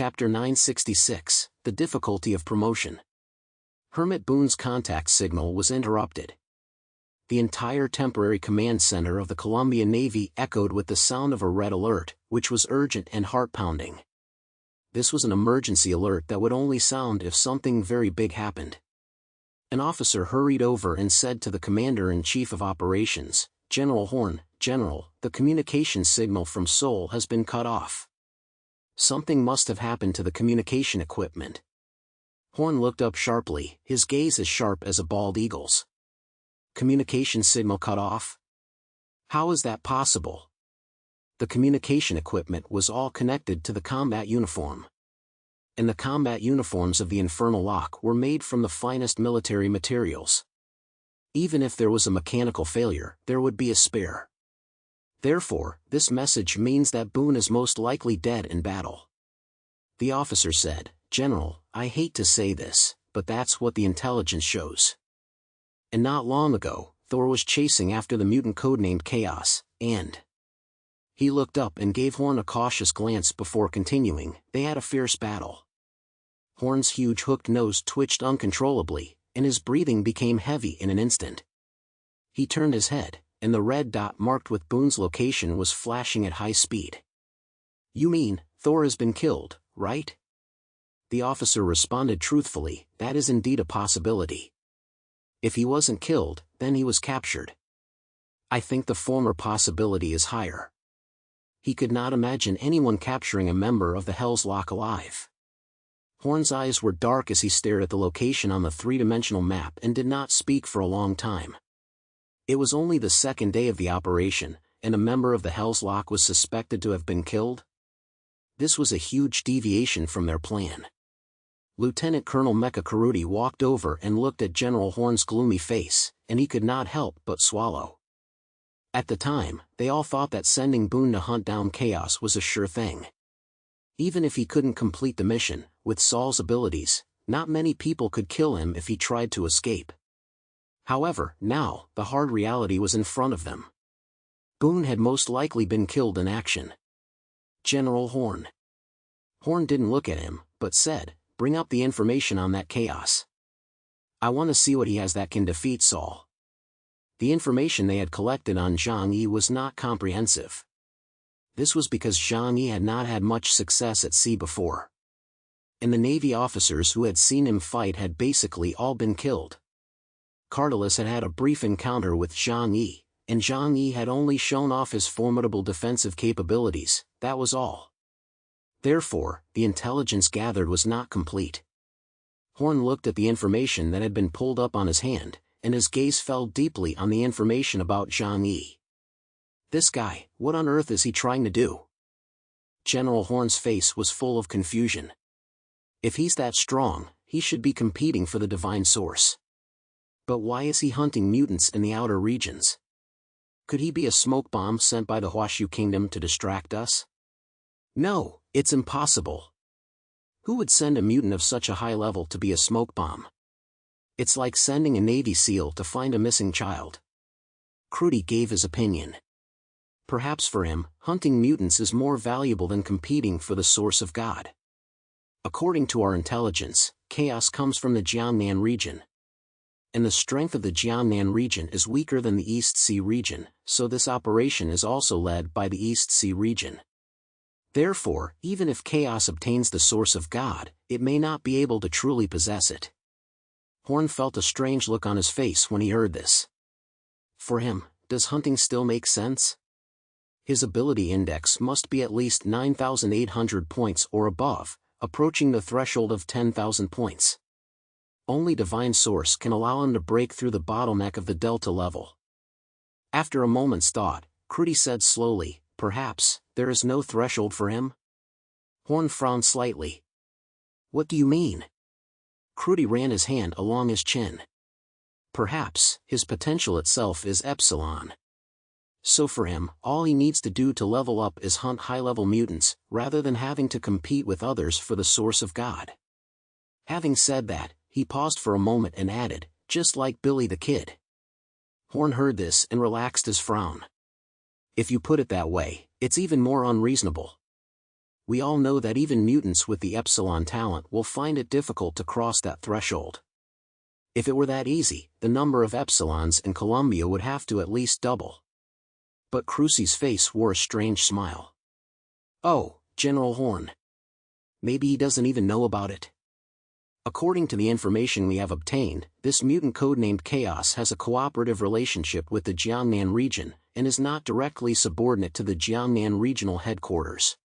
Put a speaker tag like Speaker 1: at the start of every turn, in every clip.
Speaker 1: Chapter 966, The Difficulty of Promotion. Hermit Boone's contact signal was interrupted. The entire temporary command center of the Colombian Navy echoed with the sound of a red alert, which was urgent and heart-pounding. This was an emergency alert that would only sound if something very big happened. An officer hurried over and said to the Commander-in-Chief of Operations, "General Horn, General, the communication signal from Seoul has been cut off. Something must have happened to the communication equipment." Horn looked up sharply, his gaze as sharp as a bald eagle's. "Communication signal cut off? How is that possible?" The communication equipment was all connected to the combat uniform. And the combat uniforms of the Infernal Lock were made from the finest military materials. Even if there was a mechanical failure, there would be a spare. Therefore, this message means that Boone is most likely dead in battle. The officer said, "General, I hate to say this, but that's what the intelligence shows. And not long ago, Thor was chasing after the mutant codenamed Chaos, and..." He looked up and gave Horn a cautious glance before continuing, "They had a fierce battle." Horn's huge hooked nose twitched uncontrollably, and his breathing became heavy in an instant. He turned his head, and the red dot marked with Boone's location was flashing at high speed. "You mean, Thor has been killed, right?" The officer responded truthfully, "That is indeed a possibility. If he wasn't killed, then he was captured. I think the former possibility is higher." He could not imagine anyone capturing a member of the Hell's Lock alive. Horn's eyes were dark as he stared at the location on the three-dimensional map and did not speak for a long time. It was only the second day of the operation, and a member of the Hell's Lock was suspected to have been killed? This was a huge deviation from their plan. Lieutenant Colonel Mecha Karuti walked over and looked at General Horn's gloomy face, and he could not help but swallow. At the time, they all thought that sending Boone to hunt down Chaos was a sure thing. Even if he couldn't complete the mission, with Saul's abilities, not many people could kill him if he tried to escape. However, now, the hard reality was in front of them. Boone had most likely been killed in action. "General Horn." Horn didn't look at him, but said, "Bring up the information on that Chaos. I want to see what he has that can defeat Saul." The information they had collected on Zhang Yi was not comprehensive. This was because Zhang Yi had not had much success at sea before. And the Navy officers who had seen him fight had basically all been killed. Cardalis had had a brief encounter with Zhang Yi, and Zhang Yi had only shown off his formidable defensive capabilities, that was all. Therefore, the intelligence gathered was not complete. Horn looked at the information that had been pulled up on his hand, and his gaze fell deeply on the information about Zhang Yi. "This guy, what on earth is he trying to do?" General Horn's face was full of confusion. If he's that strong, he should be competing for the divine source. But why is he hunting mutants in the outer regions? Could he be a smoke bomb sent by the Huashu Kingdom to distract us? No, it's impossible. Who would send a mutant of such a high level to be a smoke bomb? It's like sending a Navy SEAL to find a missing child. Karuti gave his opinion. Perhaps for him, hunting mutants is more valuable than competing for the source of God. According to our intelligence, Chaos comes from the Jiangnan region. And the strength of the Jiangnan region is weaker than the East Sea region, so this operation is also led by the East Sea region. Therefore, even if Chaos obtains the source of God, it may not be able to truly possess it. Horn felt a strange look on his face when he heard this. For him, does hunting still make sense? His ability index must be at least 9,800 points or above, approaching the threshold of 10,000 points. Only Divine Source can allow him to break through the bottleneck of the Delta level. After a moment's thought, Karuti said slowly, "Perhaps, there is no threshold for him?" Horn frowned slightly. "What do you mean?" Karuti ran his hand along his chin. "Perhaps, his potential itself is epsilon. So for him, all he needs to do to level up is hunt high-level mutants, rather than having to compete with others for the source of God." Having said that, he paused for a moment and added, "Just like Billy the Kid." Horn heard this and relaxed his frown. "If you put it that way, it's even more unreasonable." We all know that even mutants with the Epsilon talent will find it difficult to cross that threshold. If it were that easy, the number of Epsilons in Colombia would have to at least double. But Crucey's face wore a strange smile. Oh, General Horn. Maybe he doesn't even know about it. According to the information we have obtained, this mutant codenamed Chaos has a cooperative relationship with the Jiangnan region, and is not directly subordinate to the Jiangnan regional headquarters.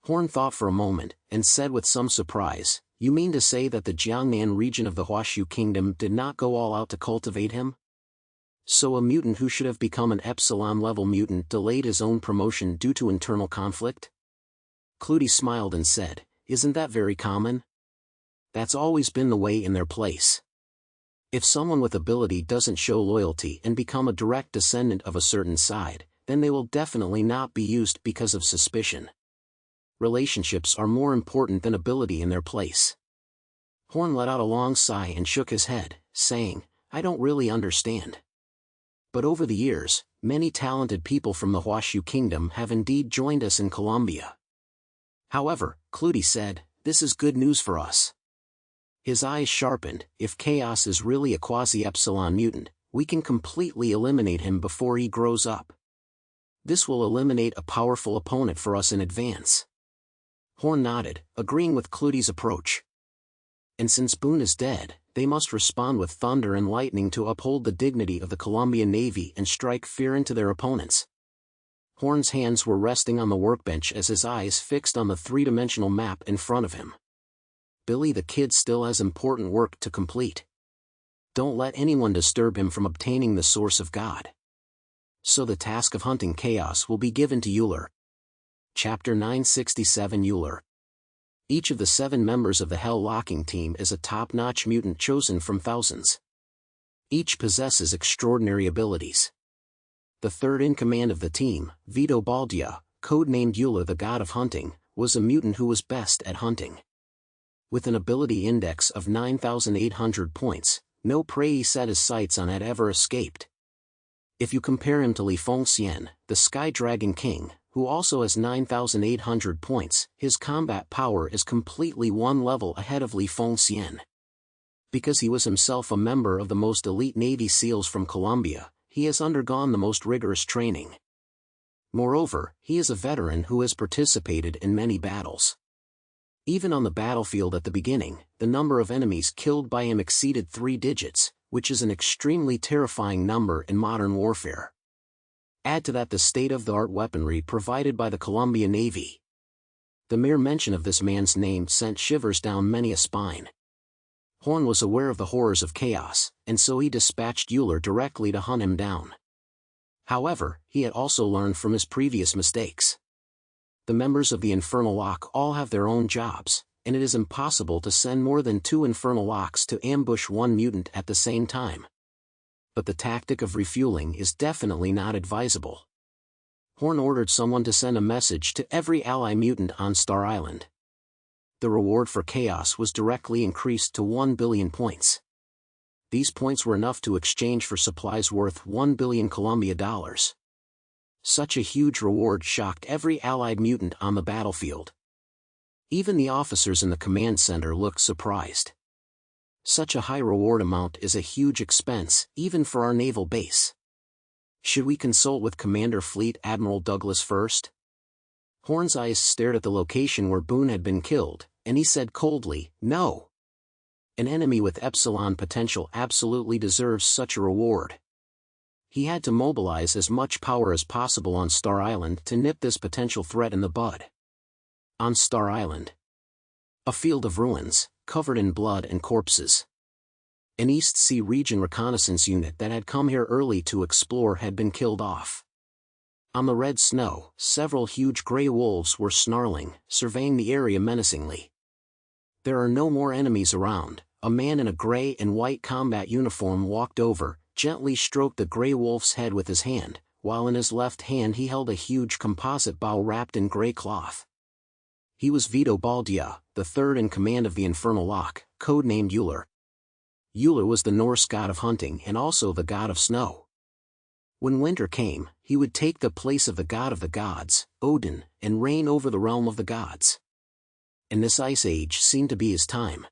Speaker 1: Horn thought for a moment, and said with some surprise, "You mean to say that the Jiangnan region of the Huashu Kingdom did not go all out to cultivate him? So a mutant who should have become an Epsilon-level mutant delayed his own promotion due to internal conflict?" Clutie smiled and said, "Isn't that very common? That's always been the way in their place. If someone with ability doesn't show loyalty and become a direct descendant of a certain side, then they will definitely not be used because of suspicion. Relationships are more important than ability in their place." Horn let out a long sigh and shook his head, saying, "I don't really understand. But over the years, many talented people from the Huashu Kingdom have indeed joined us in Colombia." However, Clutie said, "This is good news for us." His eyes sharpened. If Chaos is really a quasi-epsilon mutant, we can completely eliminate him before he grows up. This will eliminate a powerful opponent for us in advance. Horn nodded, agreeing with Clutie's approach. And since Boone is dead, they must respond with thunder and lightning to uphold the dignity of the Colombian Navy and strike fear into their opponents. Horn's hands were resting on the workbench as his eyes fixed on the three-dimensional map in front of him. Billy the Kid still has important work to complete. Don't let anyone disturb him from obtaining the source of God. So the task of hunting Chaos will be given to Uler. Chapter 967 Uler. Each of the 7 members of the Hell Locking Team is a top-notch mutant chosen from thousands. Each possesses extraordinary abilities. The third in command of the team, Vito Baldia, codenamed Uler the God of Hunting, was a mutant who was best at hunting. With an ability index of 9,800 points, no prey he set his sights on had ever escaped. If you compare him to Li Fengxian, the Sky Dragon King, who also has 9,800 points, his combat power is completely one level ahead of Li Fengxian. Because he was himself a member of the most elite Navy SEALs from Colombia, he has undergone the most rigorous training. Moreover, he is a veteran who has participated in many battles. Even on the battlefield at the beginning, the number of enemies killed by him exceeded 3 digits, which is an extremely terrifying number in modern warfare. Add to that the state-of-the-art weaponry provided by the Colombian Navy. The mere mention of this man's name sent shivers down many a spine. Horn was aware of the horrors of Chaos, and so he dispatched Uler directly to hunt him down. However, he had also learned from his previous mistakes. The members of the Infernal Lock all have their own jobs, and it is impossible to send more than 2 Infernal Locks to ambush one mutant at the same time. But the tactic of refueling is definitely not advisable. Horn ordered someone to send a message to every ally mutant on Star Island. The reward for Chaos was directly increased to 1 billion points. These points were enough to exchange for supplies worth 1 billion Colombia dollars. Such a huge reward shocked every allied mutant on the battlefield. Even the officers in the command center looked surprised. Such a high reward amount is a huge expense, even for our naval base. Should we consult with Commander Fleet Admiral Douglas first? Horn's eyes stared at the location where Boone had been killed, and he said coldly, "No. An enemy with Epsilon potential absolutely deserves such a reward." He had to mobilize as much power as possible on Star Island to nip this potential threat in the bud. On Star Island. A field of ruins, covered in blood and corpses. An East Sea region reconnaissance unit that had come here early to explore had been killed off. On the red snow, several huge gray wolves were snarling, surveying the area menacingly. There are no more enemies around. A man in a gray and white combat uniform walked over, gently stroked the gray wolf's head with his hand, while in his left hand he held a huge composite bow wrapped in gray cloth. He was Vito Baldia, the third in command of the Infernal Lock, codenamed Uler. Uler was the Norse god of hunting and also the god of snow. When winter came, he would take the place of the god of the gods, Odin, and reign over the realm of the gods. And this ice age seemed to be his time.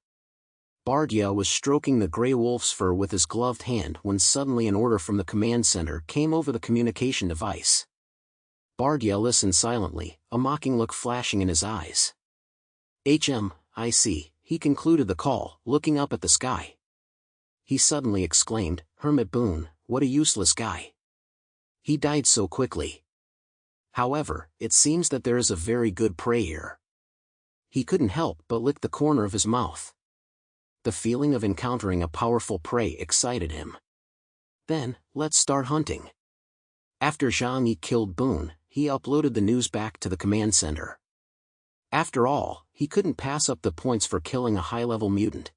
Speaker 1: Bardya was stroking the gray wolf's fur with his gloved hand when suddenly an order from the command center came over the communication device. Bardya listened silently, a mocking look flashing in his eyes. I see, he concluded the call, looking up at the sky. He suddenly exclaimed, Hermit Boone, what a useless guy. He died so quickly. However, it seems that there is a very good prey here. He couldn't help but lick the corner of his mouth. The feeling of encountering a powerful prey excited him. Then, let's start hunting. After Zhang Yi killed Boone, he uploaded the news back to the command center. After all, he couldn't pass up the points for killing a high-level mutant.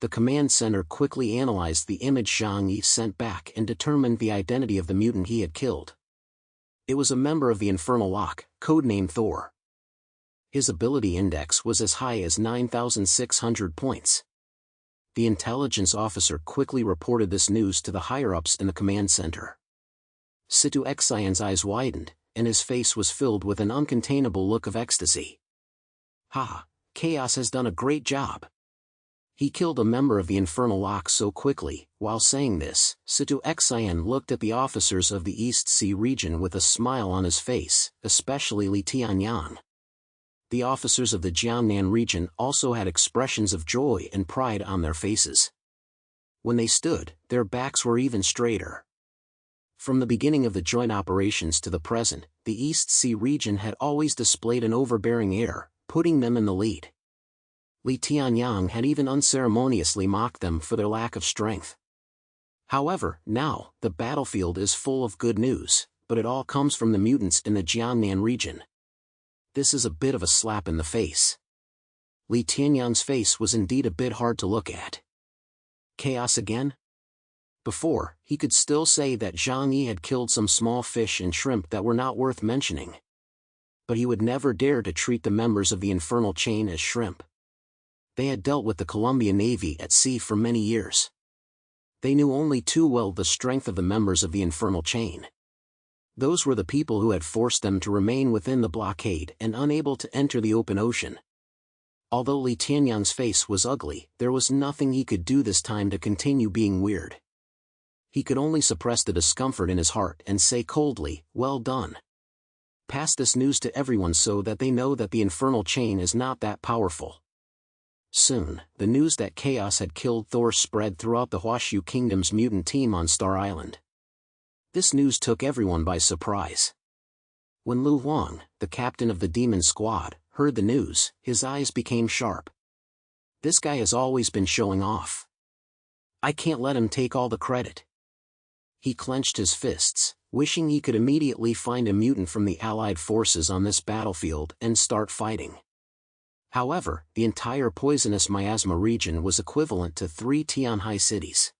Speaker 1: The command center quickly analyzed the image Zhang Yi sent back and determined the identity of the mutant he had killed. It was a member of the Infernal Lock, codenamed Thor. His ability index was as high as 9,600 points. The intelligence officer quickly reported this news to the higher-ups in the command center. Situ Xian's eyes widened, and his face was filled with an uncontainable look of ecstasy. Ha! Chaos has done a great job. He killed a member of the Infernal Lock so quickly. While saying this, Situ Xian looked at the officers of the East Sea region with a smile on his face, especially Li Tianyang. The officers of the Jiangnan region also had expressions of joy and pride on their faces. When they stood, their backs were even straighter. From the beginning of the joint operations to the present, the East Sea region had always displayed an overbearing air, putting them in the lead. Li Tianyang had even unceremoniously mocked them for their lack of strength. However, now, the battlefield is full of good news, but it all comes from the mutants in the Jiangnan region. This is a bit of a slap in the face. Li Tianyang's face was indeed a bit hard to look at. Chaos again? Before, he could still say that Zhang Yi had killed some small fish and shrimp that were not worth mentioning. But he would never dare to treat the members of the infernal chain as shrimp. They had dealt with the Colombian Navy at sea for many years. They knew only too well the strength of the members of the infernal chain. Those were the people who had forced them to remain within the blockade and unable to enter the open ocean. Although Li Tianyang's face was ugly, there was nothing he could do this time to continue being weird. He could only suppress the discomfort in his heart and say coldly, well done. Pass this news to everyone so that they know that the infernal chain is not that powerful. Soon, the news that Chaos had killed Thor spread throughout the Huashu Kingdom's mutant team on Star Island. This news took everyone by surprise. When Lu Huang, the captain of the demon squad, heard the news, his eyes became sharp. This guy has always been showing off. I can't let him take all the credit. He clenched his fists, wishing he could immediately find a mutant from the Allied forces on this battlefield and start fighting. However, the entire poisonous miasma region was equivalent to 3 Tianhai cities.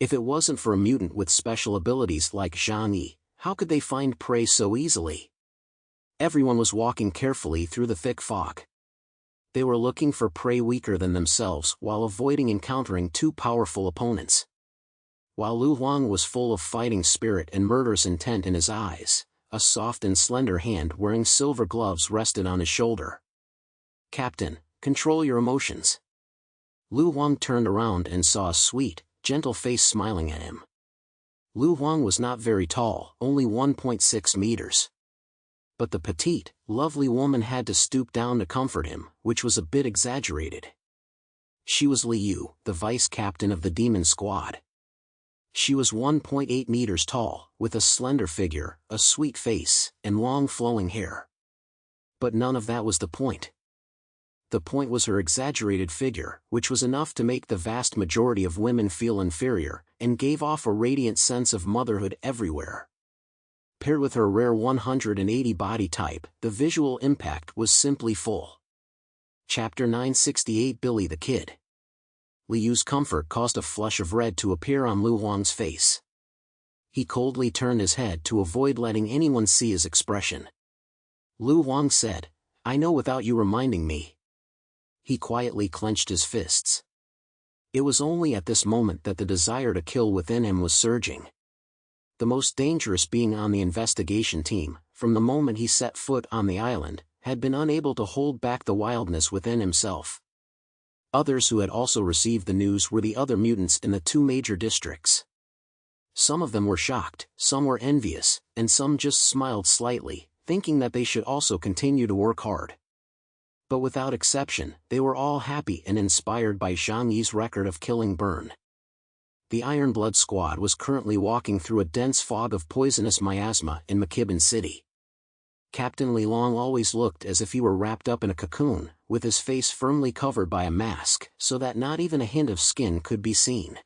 Speaker 1: If it wasn't for a mutant with special abilities like Zhang Yi, how could they find prey so easily? Everyone was walking carefully through the thick fog. They were looking for prey weaker than themselves while avoiding encountering too powerful opponents. While Lu Huang was full of fighting spirit and murderous intent in his eyes, a soft and slender hand wearing silver gloves rested on his shoulder. Captain, control your emotions. Lu Huang turned around and saw a sweet, gentle face smiling at him. Lu Huang was not very tall, only 1.6 meters. But the petite, lovely woman had to stoop down to comfort him, which was a bit exaggerated. She was Li Yu, the vice captain of the demon squad. She was 1.8 meters tall, with a slender figure, a sweet face, and long flowing hair. But none of that was the point. The point was her exaggerated figure, which was enough to make the vast majority of women feel inferior, and gave off a radiant sense of motherhood everywhere. Paired with her rare 180 body type, the visual impact was simply full. Chapter 968 Billy the Kid. Li Yu's comfort caused a flush of red to appear on Lu Huang's face. He coldly turned his head to avoid letting anyone see his expression. Lu Huang said, I know without you reminding me. He quietly clenched his fists. It was only at this moment that the desire to kill within him was surging. the most dangerous being on the investigation team, from the moment he set foot on the island, had been unable to hold back the wildness within himself. Others who had also received the news were the other mutants in the 2 major districts. Some of them were shocked, some were envious, and some just smiled slightly, thinking that they should also continue to work hard. But without exception, they were all happy and inspired by Zhang Yi's record of killing Burn. The Iron Blood Squad was currently walking through a dense fog of poisonous miasma in McKibben City. Captain Li Long always looked as if he were wrapped up in a cocoon, with his face firmly covered by a mask, so that not even a hint of skin could be seen.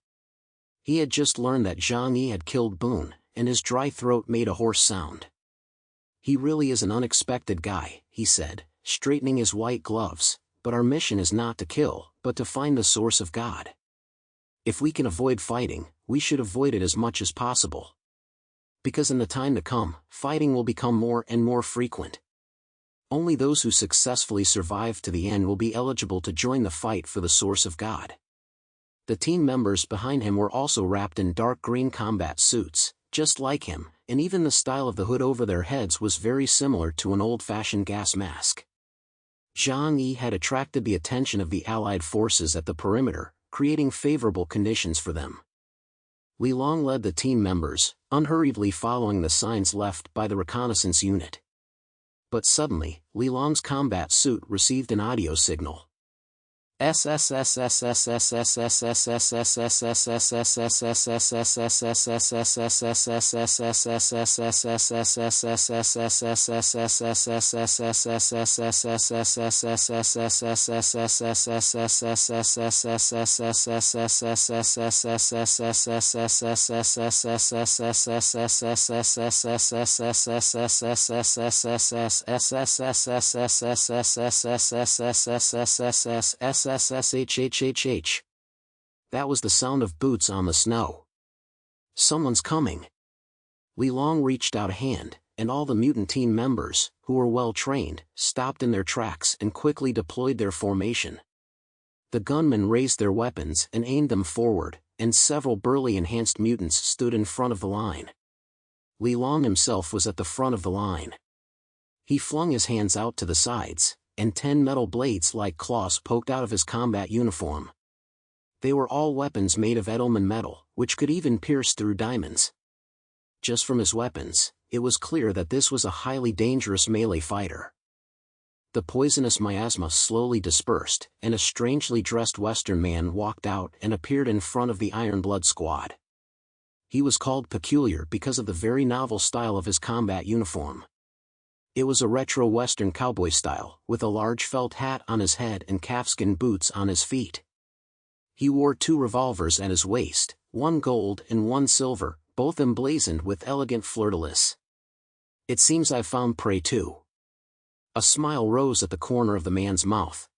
Speaker 1: He had just learned that Zhang Yi had killed Boone, and his dry throat made a hoarse sound. "He really is an unexpected guy," he said, straightening his white gloves, "but our mission is not to kill, but to find the source of God. If we can avoid fighting, we should avoid it as much as possible. Because in the time to come, fighting will become more and more frequent. Only those who successfully survive to the end will be eligible to join the fight for the source of God." The team members behind him were also wrapped in dark green combat suits, just like him, and even the style of the hood over their heads was very similar to an old-fashioned gas mask. Zhang Yi had attracted the attention of the Allied forces at the perimeter, creating favorable conditions for them. Li Long led the team members, unhurriedly following the signs left by the reconnaissance unit. But suddenly, Li Long's combat suit received an audio signal. SSSHHHH. That was the sound of boots on the snow. Someone's coming. Li Long reached out a hand, and all the mutant team members, who were well trained, stopped in their tracks and quickly deployed their formation. The gunmen raised their weapons and aimed them forward, and several burly enhanced mutants stood in front of the line. Li Long himself was at the front of the line. He flung his hands out to the sides, and 10 metal blades like claws poked out of his combat uniform. They were all weapons made of Edelman metal, which could even pierce through diamonds. Just from his weapons, it was clear that this was a highly dangerous melee fighter. The poisonous miasma slowly dispersed, and a strangely dressed Western man walked out and appeared in front of the Iron Blood Squad. He was called peculiar because of the very novel style of his combat uniform. It was a retro Western cowboy style, with a large felt hat on his head and calfskin boots on his feet. He wore 2 revolvers at his waist, one gold and one silver, both emblazoned with elegant fleur-de-lis. "It seems I've found prey too." A smile rose at the corner of the man's mouth.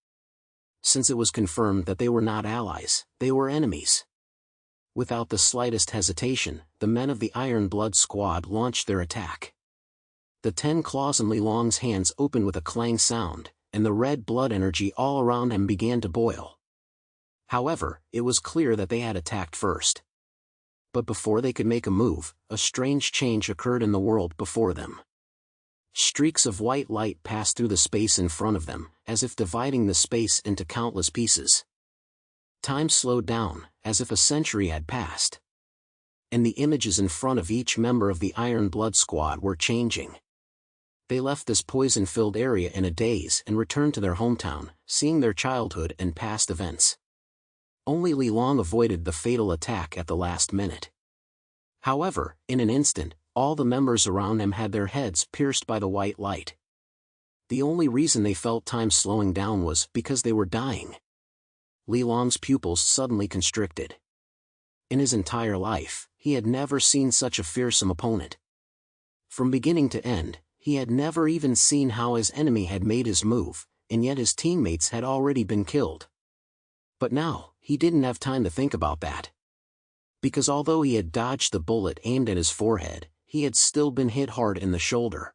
Speaker 1: Since it was confirmed that they were not allies, they were enemies. Without the slightest hesitation, the men of the Iron Blood Squad launched their attack. The 10 claws in Li Long's hands opened with a clang sound, and the red blood energy all around him began to boil. However, it was clear that they had attacked first. But before they could make a move, a strange change occurred in the world before them. Streaks of white light passed through the space in front of them, as if dividing the space into countless pieces. Time slowed down, as if a century had passed. And the images in front of each member of the Iron Blood Squad were changing. They left this poison-filled area in a daze and returned to their hometown, seeing their childhood and past events. Only Li Long avoided the fatal attack at the last minute. However, in an instant, all the members around him had their heads pierced by the white light. The only reason they felt time slowing down was because they were dying. Li Long's pupils suddenly constricted. In his entire life, he had never seen such a fearsome opponent. From beginning to end, he had never even seen how his enemy had made his move, and yet his teammates had already been killed. But now, he didn't have time to think about that. Because although he had dodged the bullet aimed at his forehead, he had still been hit hard in the shoulder.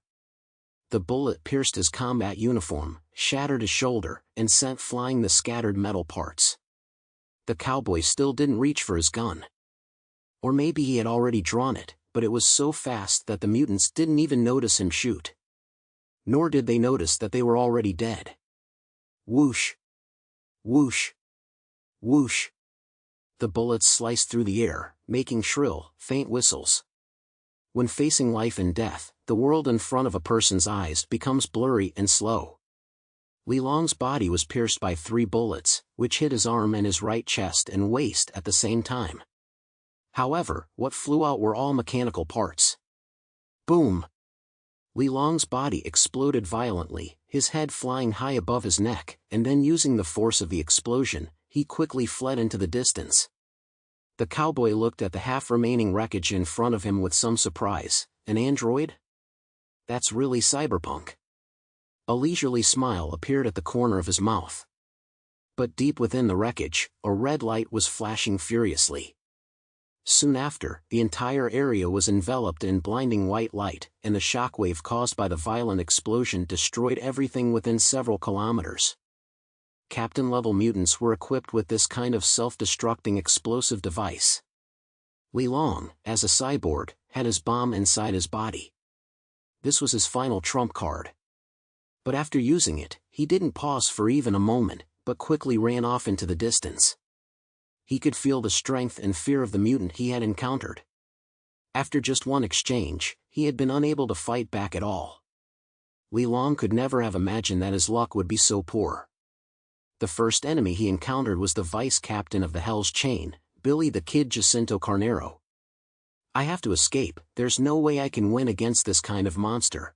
Speaker 1: The bullet pierced his combat uniform, shattered his shoulder, and sent flying the scattered metal parts. The cowboy still didn't reach for his gun. Or maybe he had already drawn it, but it was so fast that the mutants didn't even notice him shoot. Nor did they notice that they were already dead. Whoosh! Whoosh! Whoosh! The bullets sliced through the air, making shrill, faint whistles. When facing life and death, the world in front of a person's eyes becomes blurry and slow. Li Long's body was pierced by 3 bullets, which hit his arm and his right chest and waist at the same time. However, what flew out were all mechanical parts. Boom! Li Long's body exploded violently, his head flying high above his neck, and then using the force of the explosion, he quickly fled into the distance. The cowboy looked at the half-remaining wreckage in front of him with some surprise. An android? That's really cyberpunk. A leisurely smile appeared at the corner of his mouth. But deep within the wreckage, a red light was flashing furiously. Soon after, the entire area was enveloped in blinding white light, and the shockwave caused by the violent explosion destroyed everything within several kilometers. Captain-level mutants were equipped with this kind of self-destructing explosive device. Li Long, as a cyborg, had his bomb inside his body. This was his final trump card. But after using it, he didn't pause for even a moment, but quickly ran off into the distance. He could feel the strength and fear of the mutant he had encountered. After just one exchange, he had been unable to fight back at all. Li Long could never have imagined that his luck would be so poor. The first enemy he encountered was the vice captain of the Hell's Chain, Billy the Kid Jacinto Carnero. I have to escape, there's no way I can win against this kind of monster.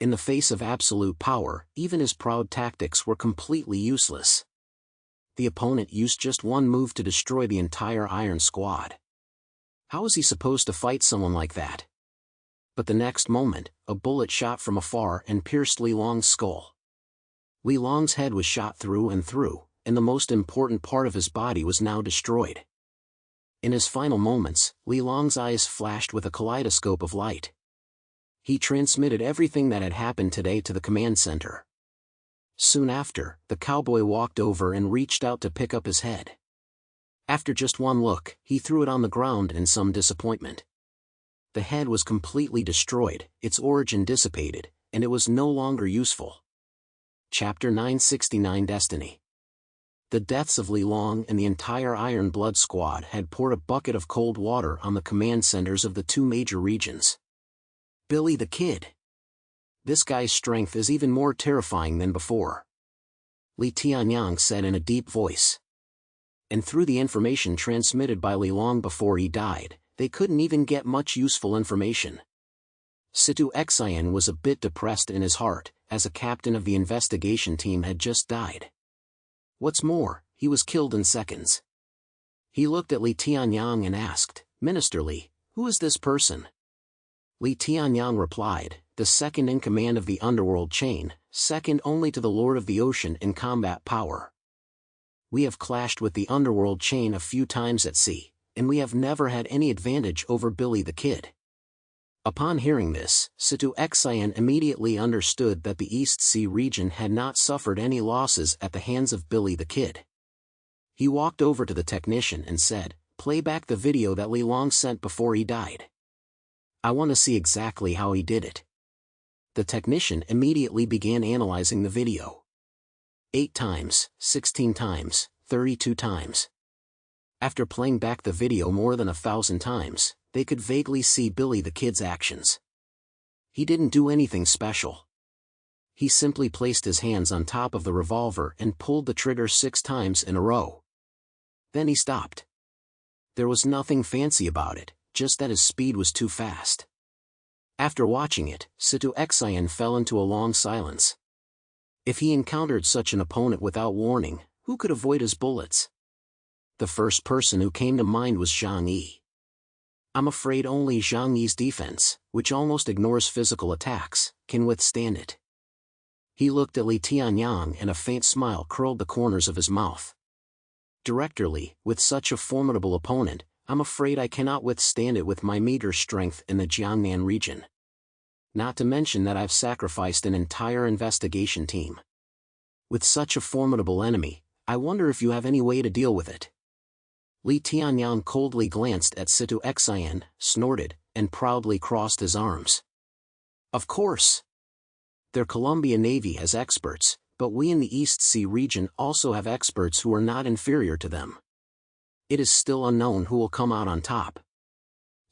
Speaker 1: In the face of absolute power, even his proud tactics were completely useless. The opponent used just one move to destroy the entire Iron Squad. How was he supposed to fight someone like that? But the next moment, a bullet shot from afar and pierced Li Long's skull. Li Long's head was shot through and through, and the most important part of his body was now destroyed. In his final moments, Li Long's eyes flashed with a kaleidoscope of light. He transmitted everything that had happened today to the command center. Soon after, the cowboy walked over and reached out to pick up his head. After just one look, he threw it on the ground in some disappointment. The head was completely destroyed, its origin dissipated, and it was no longer useful. Chapter 969 Destiny. The deaths of Li Long and the entire Iron Blood Squad had poured a bucket of cold water on the command centers of the 2 major regions. Billy the Kid. This guy's strength is even more terrifying than before. Li Tianyang said in a deep voice. And through the information transmitted by Li Long before he died, they couldn't even get much useful information. Situ Xian was a bit depressed in his heart, as a captain of the investigation team had just died. What's more, he was killed in seconds. He looked at Li Tianyang and asked, Minister Li, who is this person? Li Tianyang replied, the second in command of the underworld chain, second only to the Lord of the Ocean in combat power. We have clashed with the underworld chain a few times at sea, and we have never had any advantage over Billy the Kid. Upon hearing this, Situ Xian immediately understood that the East Sea region had not suffered any losses at the hands of Billy the Kid. He walked over to the technician and said, play back the video that Li Long sent before he died. I want to see exactly how he did it. The technician immediately began analyzing the video. 8 times, 16 times, 32 times. After playing back the video more than 1,000 times, they could vaguely see Billy the Kid's actions. He didn't do anything special. He simply placed his hands on top of the revolver and pulled the trigger 6 times in a row. Then he stopped. There was nothing fancy about it, just that his speed was too fast. After watching it, Situ Xian fell into a long silence. If he encountered such an opponent without warning, who could avoid his bullets? The first person who came to mind was Zhang Yi. I'm afraid only Zhang Yi's defense, which almost ignores physical attacks, can withstand it. He looked at Li Tianyang and a faint smile curled the corners of his mouth. Director Li, with such a formidable opponent, I'm afraid I cannot withstand it with my meager strength in the Jiangnan region. Not to mention that I've sacrificed an entire investigation team. With such a formidable enemy, I wonder if you have any way to deal with it. Li Tianyang coldly glanced at Situ Xian, snorted, and proudly crossed his arms. Of course! Their Colombian Navy has experts, but we in the East Sea region also have experts who are not inferior to them. It is still unknown who will come out on top.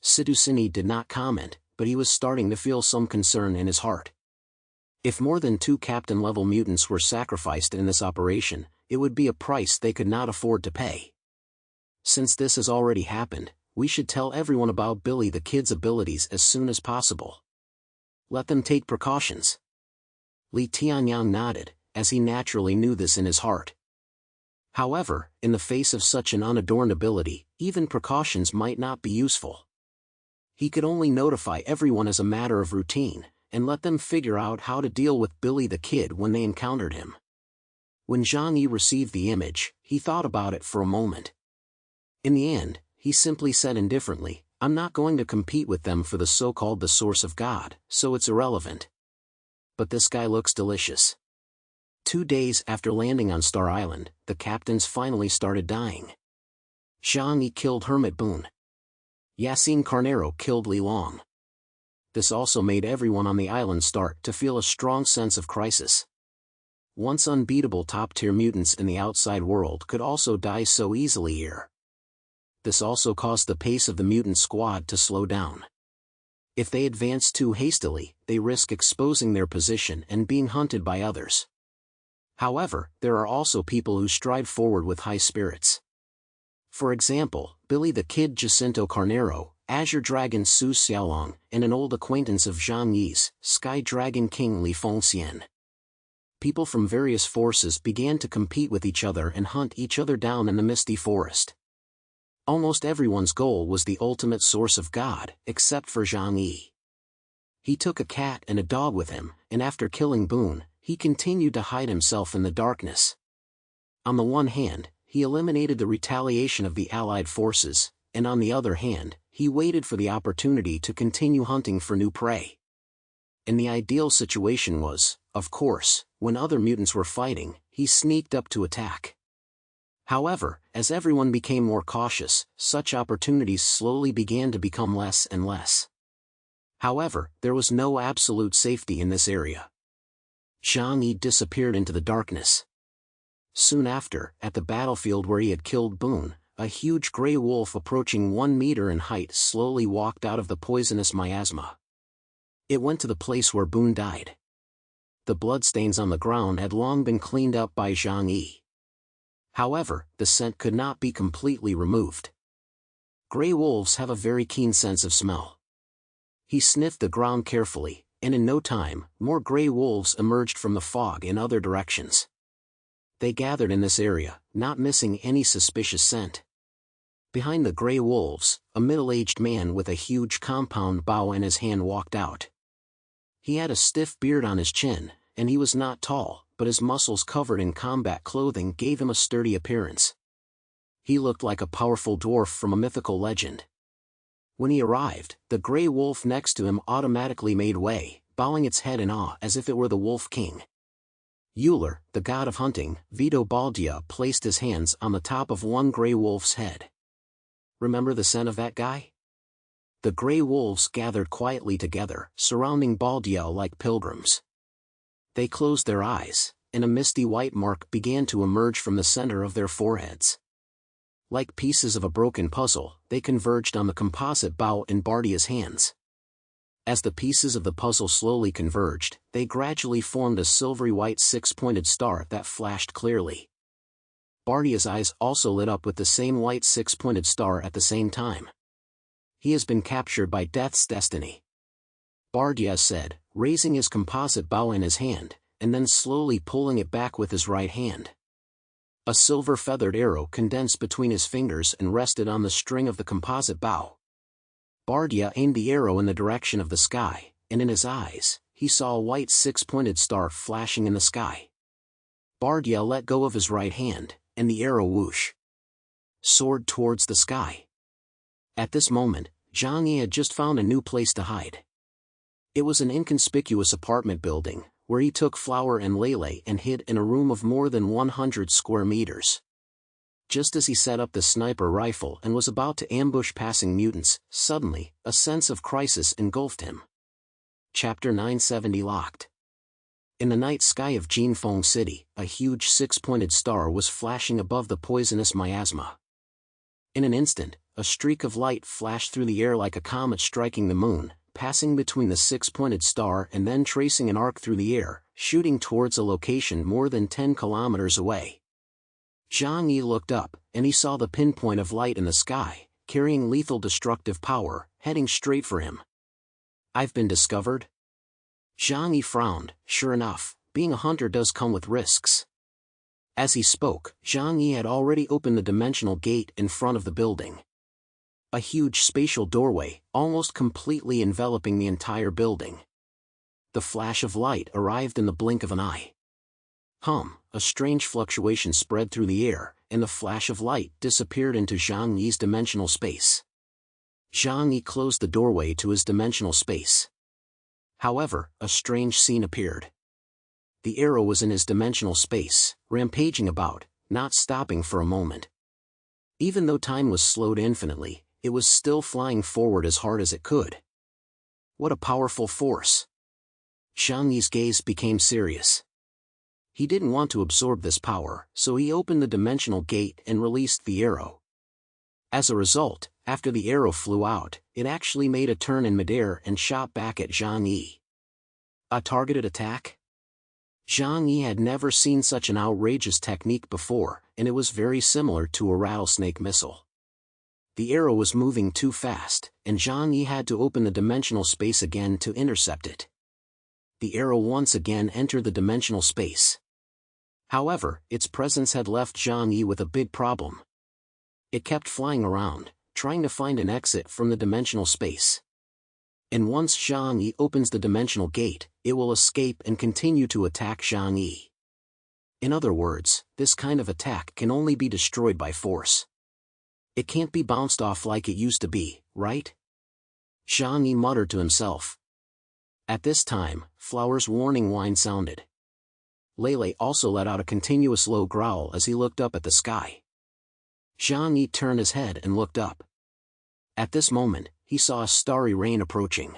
Speaker 1: Sidusini did not comment, but he was starting to feel some concern in his heart. If more than 2 captain-level mutants were sacrificed in this operation, it would be a price they could not afford to pay. Since this has already happened, we should tell everyone about Billy the Kid's abilities as soon as possible. Let them take precautions. Li Tianyang nodded, as he naturally knew this in his heart. However, in the face of such an unadorned ability, even precautions might not be useful. He could only notify everyone as a matter of routine, and let them figure out how to deal with Billy the Kid when they encountered him. When Zhang Yi received the image, he thought about it for a moment. In the end, he simply said indifferently, "I'm not going to compete with them for the so-called the source of God, so it's irrelevant. But this guy looks delicious." 2 days after landing on Star Island, the captains finally started dying. Zhang Yi killed Hermit Boone. Yassine Carnero killed Li Long. This also made everyone on the island start to feel a strong sense of crisis. Once unbeatable top-tier mutants in the outside world could also die so easily here. This also caused the pace of the mutant squad to slow down. If they advance too hastily, they risk exposing their position and being hunted by others. However, there are also people who stride forward with high spirits. For example, Billy the Kid Jacinto Carnero, Azure Dragon Su Xiaolong, and an old acquaintance of Zhang Yi's, Sky Dragon King Li Fengxian. People from various forces began to compete with each other and hunt each other down in the misty forest. Almost everyone's goal was the ultimate source of God, except for Zhang Yi. He took a cat and a dog with him, and after killing Boone, he continued to hide himself in the darkness. On the one hand, he eliminated the retaliation of the Allied forces, and on the other hand, he waited for the opportunity to continue hunting for new prey. And the ideal situation was, of course, when other mutants were fighting, he sneaked up to attack. However, as everyone became more cautious, such opportunities slowly began to become less and less. However, there was no absolute safety in this area. Zhang Yi disappeared into the darkness. Soon after, at the battlefield where he had killed Boone, a huge gray wolf approaching 1 meter in height slowly walked out of the poisonous miasma. It went to the place where Boone died. The bloodstains on the ground had long been cleaned up by Zhang Yi. However, the scent could not be completely removed. Gray wolves have a very keen sense of smell. He sniffed the ground carefully, and in no time, more gray wolves emerged from the fog in other directions. They gathered in this area, not missing any suspicious scent. Behind the gray wolves, a middle-aged man with a huge compound bow in his hand walked out. He had a stiff beard on his chin, and he was not tall, but his muscles covered in combat clothing gave him a sturdy appearance. He looked like a powerful dwarf from a mythical legend. When he arrived, the gray wolf next to him automatically made way, bowing its head in awe as if it were the Wolf King. Uler, the god of hunting, Vito Baldia placed his hands on the top of one gray wolf's head. "Remember the scent of that guy?" The gray wolves gathered quietly together, surrounding Baldia like pilgrims. They closed their eyes, and a misty white mark began to emerge from the center of their foreheads. Like pieces of a broken puzzle, they converged on the composite bow in Bardia's hands. As the pieces of the puzzle slowly converged, they gradually formed a silvery white 6-pointed star that flashed clearly. Bardia's eyes also lit up with the same white 6-pointed star at the same time. "He has been captured by Death's destiny," Bardia said, raising his composite bow in his hand, and then slowly pulling it back with his right hand. A silver feathered arrow condensed between his fingers and rested on the string of the composite bow. Bardia aimed the arrow in the direction of the sky, and in his eyes, he saw a white 6-pointed star flashing in the sky. Bardia let go of his right hand, and the arrow whoosh soared towards the sky. At this moment, Zhang Yi had just found a new place to hide. It was an inconspicuous apartment building, where he took Flower and Lele and hid in a room of more than 100 square meters. Just as he set up the sniper rifle and was about to ambush passing mutants, suddenly, a sense of crisis engulfed him. Chapter 970 Locked. In the night sky of Jinfeng City, a huge six-pointed star was flashing above the poisonous miasma. In an instant, a streak of light flashed through the air like a comet striking the moon, passing between the six-pointed star and then tracing an arc through the air, shooting towards a location more than 10 kilometers away. Zhang Yi looked up, and he saw the pinpoint of light in the sky, carrying lethal destructive power, heading straight for him. "I've been discovered?" Zhang Yi frowned. Sure enough, being a hunter does come with risks. As he spoke, Zhang Yi had already opened the dimensional gate in front of the building. A huge spatial doorway, almost completely enveloping the entire building. The flash of light arrived in the blink of an eye. A strange fluctuation spread through the air, and the flash of light disappeared into Zhang Yi's dimensional space. Zhang Yi closed the doorway to his dimensional space. However, a strange scene appeared. The arrow was in his dimensional space, rampaging about, not stopping for a moment. Even though time was slowed infinitely, it was still flying forward as hard as it could. What a powerful force! Zhang Yi's gaze became serious. He didn't want to absorb this power, so he opened the dimensional gate and released the arrow. As a result, after the arrow flew out, it actually made a turn in midair and shot back at Zhang Yi. A targeted attack? Zhang Yi had never seen such an outrageous technique before, and it was very similar to a rattlesnake missile. The arrow was moving too fast, and Zhang Yi had to open the dimensional space again to intercept it. The arrow once again entered the dimensional space. However, its presence had left Zhang Yi with a big problem. It kept flying around, trying to find an exit from the dimensional space. And once Zhang Yi opens the dimensional gate, it will escape and continue to attack Zhang Yi. In other words, this kind of attack can only be destroyed by force. It can't be bounced off like it used to be, right? Zhang Yi muttered to himself. At this time, Flower's warning whine sounded. Lele also let out a continuous low growl as he looked up at the sky. Zhang Yi turned his head and looked up. At this moment, he saw a starry rain approaching.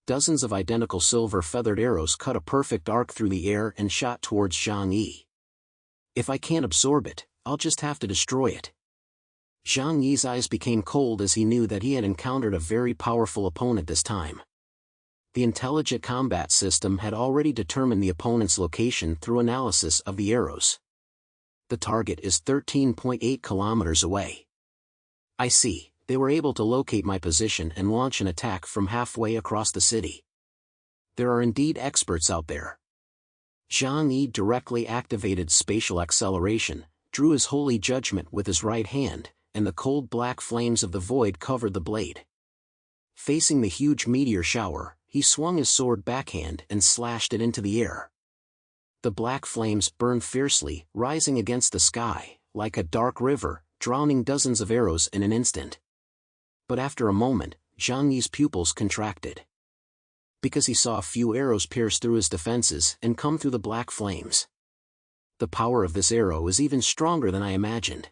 Speaker 1: Dozens of identical silver-feathered arrows cut a perfect arc through the air and shot towards Zhang Yi. If I can't absorb it, I'll just have to destroy it. Zhang Yi's eyes became cold as he knew that he had encountered a very powerful opponent this time. The intelligent combat system had already determined the opponent's location through analysis of the arrows. The target is 13.8 kilometers away. I see, they were able to locate my position and launch an attack from halfway across the city. There are indeed experts out there. Zhang Yi directly activated spatial acceleration, drew his holy judgment with his right hand, and the cold black flames of the void covered the blade. Facing the huge meteor shower, he swung his sword backhand and slashed it into the air. The black flames burned fiercely, rising against the sky, like a dark river, drowning dozens of arrows in an instant. But after a moment, Zhang Yi's pupils contracted. Because he saw a few arrows pierce through his defenses and come through the black flames. The power of this arrow is even stronger than I imagined.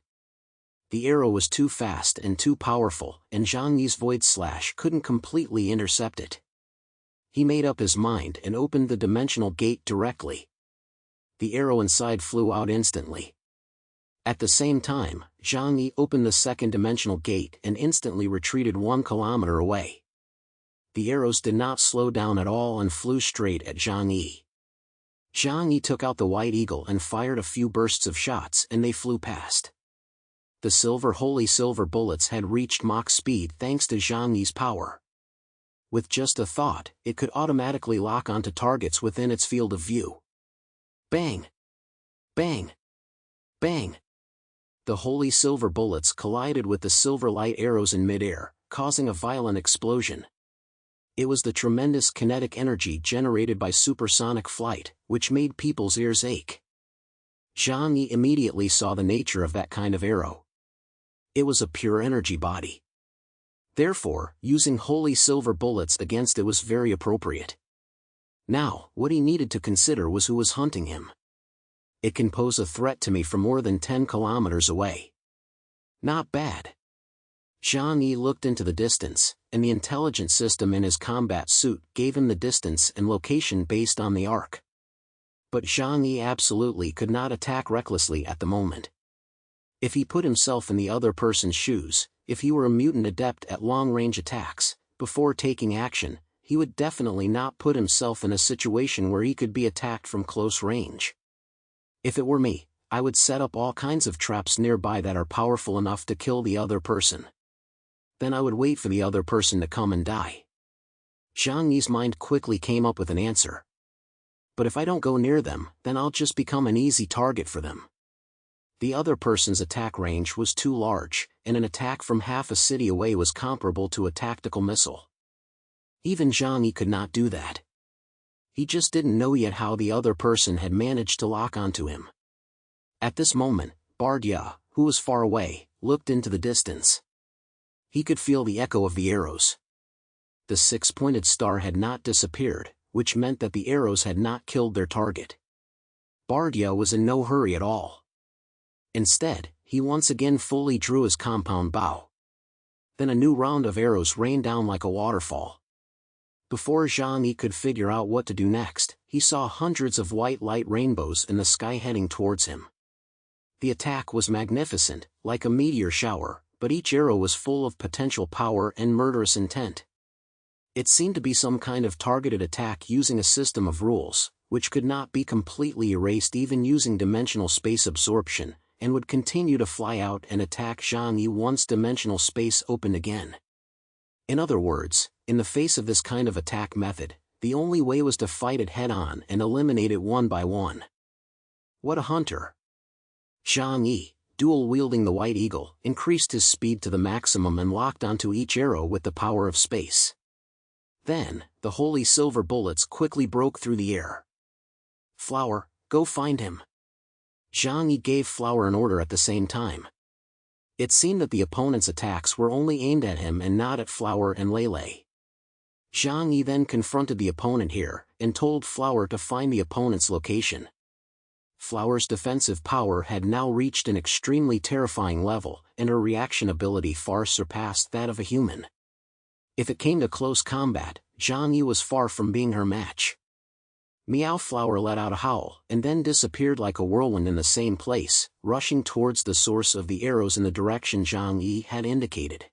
Speaker 1: The arrow was too fast and too powerful, and Zhang Yi's void slash couldn't completely intercept it. He made up his mind and opened the dimensional gate directly. The arrow inside flew out instantly. At the same time, Zhang Yi opened the second dimensional gate and instantly retreated 1 kilometer away. The arrows did not slow down at all and flew straight at Zhang Yi. Zhang Yi took out the White Eagle and fired a few bursts of shots and they flew past. The holy silver bullets had reached Mach speed thanks to Zhang Yi's power. With just a thought, it could automatically lock onto targets within its field of view. Bang! Bang! Bang! The holy silver bullets collided with the silver light arrows in midair, causing a violent explosion. It was the tremendous kinetic energy generated by supersonic flight, which made people's ears ache. Zhang Yi immediately saw the nature of that kind of arrow. It was a pure energy body. Therefore, using holy silver bullets against it was very appropriate. Now, what he needed to consider was who was hunting him. It can pose a threat to me from more than 10 kilometers away. Not bad. Zhang Yi looked into the distance, and the intelligence system in his combat suit gave him the distance and location based on the arc. But Zhang Yi absolutely could not attack recklessly at the moment. If he put himself in the other person's shoes, if he were a mutant adept at long-range attacks, before taking action, he would definitely not put himself in a situation where he could be attacked from close range. If it were me, I would set up all kinds of traps nearby that are powerful enough to kill the other person. Then I would wait for the other person to come and die. Zhang Yi's mind quickly came up with an answer. But if I don't go near them, then I'll just become an easy target for them. The other person's attack range was too large, and an attack from half a city away was comparable to a tactical missile. Even Zhang Yi could not do that. He just didn't know yet how the other person had managed to lock onto him. At this moment, Bardya, who was far away, looked into the distance. He could feel the echo of the arrows. The six-pointed star had not disappeared, which meant that the arrows had not killed their target. Bardya was in no hurry at all. Instead, he once again fully drew his compound bow. Then a new round of arrows rained down like a waterfall. Before Zhang Yi could figure out what to do next, he saw hundreds of white light rainbows in the sky heading towards him. The attack was magnificent, like a meteor shower, but each arrow was full of potential power and murderous intent. It seemed to be some kind of targeted attack using a system of rules, which could not be completely erased even using dimensional space absorption, and would continue to fly out and attack Zhang Yi once dimensional space opened again. In other words, in the face of this kind of attack method, the only way was to fight it head-on and eliminate it one by one. What a hunter! Zhang Yi, dual-wielding the White Eagle, increased his speed to the maximum and locked onto each arrow with the power of space. Then, the holy silver bullets quickly broke through the air. Flower, go find him. Zhang Yi gave Flower an order at the same time. It seemed that the opponent's attacks were only aimed at him and not at Flower and Lele. Zhang Yi then confronted the opponent here, and told Flower to find the opponent's location. Flower's defensive power had now reached an extremely terrifying level, and her reaction ability far surpassed that of a human. If it came to close combat, Zhang Yi was far from being her match. Meow Flower let out a howl, and then disappeared like a whirlwind in the same place, rushing towards the source of the arrows in the direction Zhang Yi had indicated.